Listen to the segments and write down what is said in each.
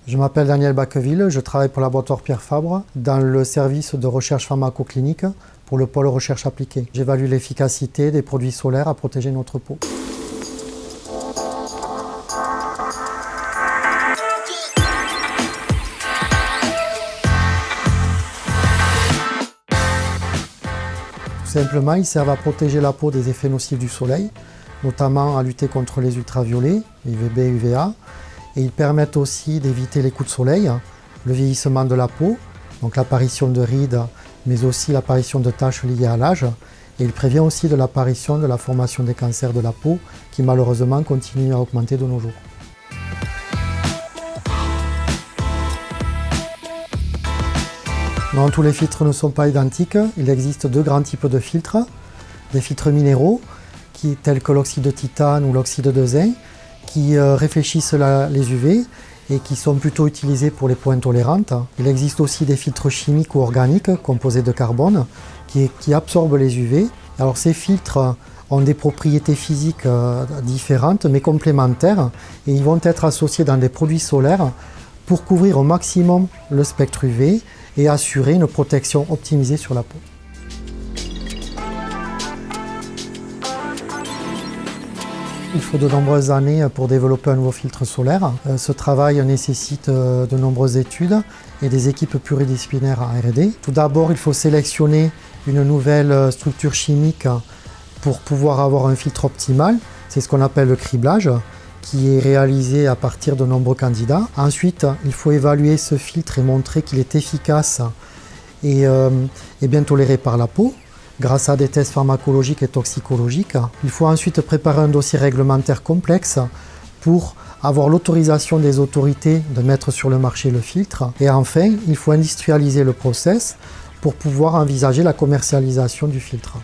Je m'appelle Daniel Bacqueville, je travaille pour le laboratoire Pierre Fabre dans le service de recherche pharmacoclinique pour le pôle recherche appliquée. J'évalue l'efficacité des produits solaires à protéger notre peau. Tout simplement, ils servent à protéger la peau des effets nocifs du soleil, notamment à lutter contre les ultraviolets, UVB, UVA. Et ils permettent aussi d'éviter les coups de soleil, le vieillissement de la peau, donc l'apparition de rides, mais aussi l'apparition de taches liées à l'âge. Et il prévient aussi de l'apparition de la formation des cancers de la peau, qui malheureusement continuent à augmenter de nos jours. Non, tous les filtres ne sont pas identiques. Il existe deux grands types de filtres. Des filtres minéraux, tels que l'oxyde de titane ou l'oxyde de zinc, qui réfléchissent les UV et qui sont plutôt utilisés pour les peaux intolérantes. Il existe aussi des filtres chimiques ou organiques composés de carbone qui absorbent les UV. Alors ces filtres ont des propriétés physiques différentes mais complémentaires et ils vont être associés dans des produits solaires pour couvrir au maximum le spectre UV et assurer une protection optimisée sur la peau. Il faut de nombreuses années pour développer un nouveau filtre solaire. Ce travail nécessite de nombreuses études et des équipes pluridisciplinaires à R&D. Tout d'abord, il faut sélectionner une nouvelle structure chimique pour pouvoir avoir un filtre optimal. C'est ce qu'on appelle le criblage, qui est réalisé à partir de nombreux candidats. Ensuite, il faut évaluer ce filtre et montrer qu'il est efficace et bien toléré par la peau, grâce à des tests pharmacologiques et toxicologiques. Il faut ensuite préparer un dossier réglementaire complexe pour avoir l'autorisation des autorités de mettre sur le marché le filtre. Et enfin, il faut industrialiser le process pour pouvoir envisager la commercialisation du filtre.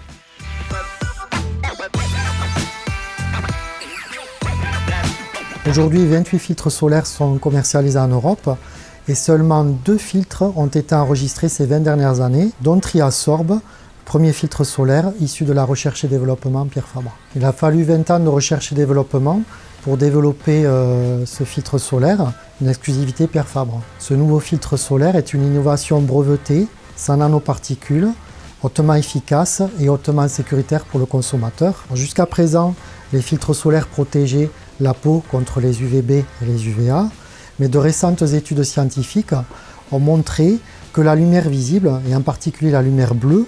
Aujourd'hui, 28 filtres solaires sont commercialisés en Europe et seulement 2 filtres ont été enregistrés ces 20 dernières années, dont Triasorb, premier filtre solaire issu de la recherche et développement Pierre Fabre. Il a fallu 20 ans de recherche et développement pour développer ce filtre solaire, une exclusivité Pierre Fabre. Ce nouveau filtre solaire est une innovation brevetée, sans nanoparticules, hautement efficace et hautement sécuritaire pour le consommateur. Jusqu'à présent, les filtres solaires protégeaient la peau contre les UVB et les UVA, mais de récentes études scientifiques ont montré que la lumière visible, et en particulier la lumière bleue,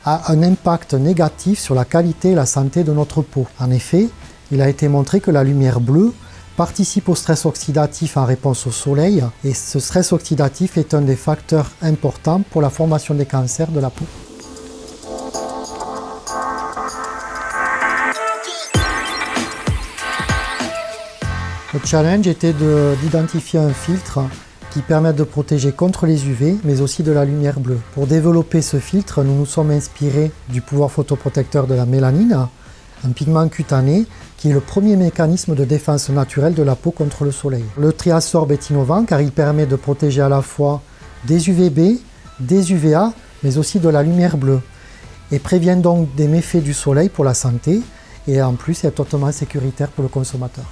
a un impact négatif sur la qualité et la santé de notre peau. En effet, il a été montré que la lumière bleue participe au stress oxydatif en réponse au soleil et ce stress oxydatif est un des facteurs importants pour la formation des cancers de la peau. Le challenge était d'identifier un filtre qui permettent de protéger contre les UV, mais aussi de la lumière bleue. Pour développer ce filtre, nous nous sommes inspirés du pouvoir photoprotecteur de la mélanine, un pigment cutané qui est le premier mécanisme de défense naturelle de la peau contre le soleil. Le Triasorb est innovant car il permet de protéger à la fois des UVB, des UVA, mais aussi de la lumière bleue et prévient donc des méfaits du soleil pour la santé et en plus est hautement sécuritaire pour le consommateur.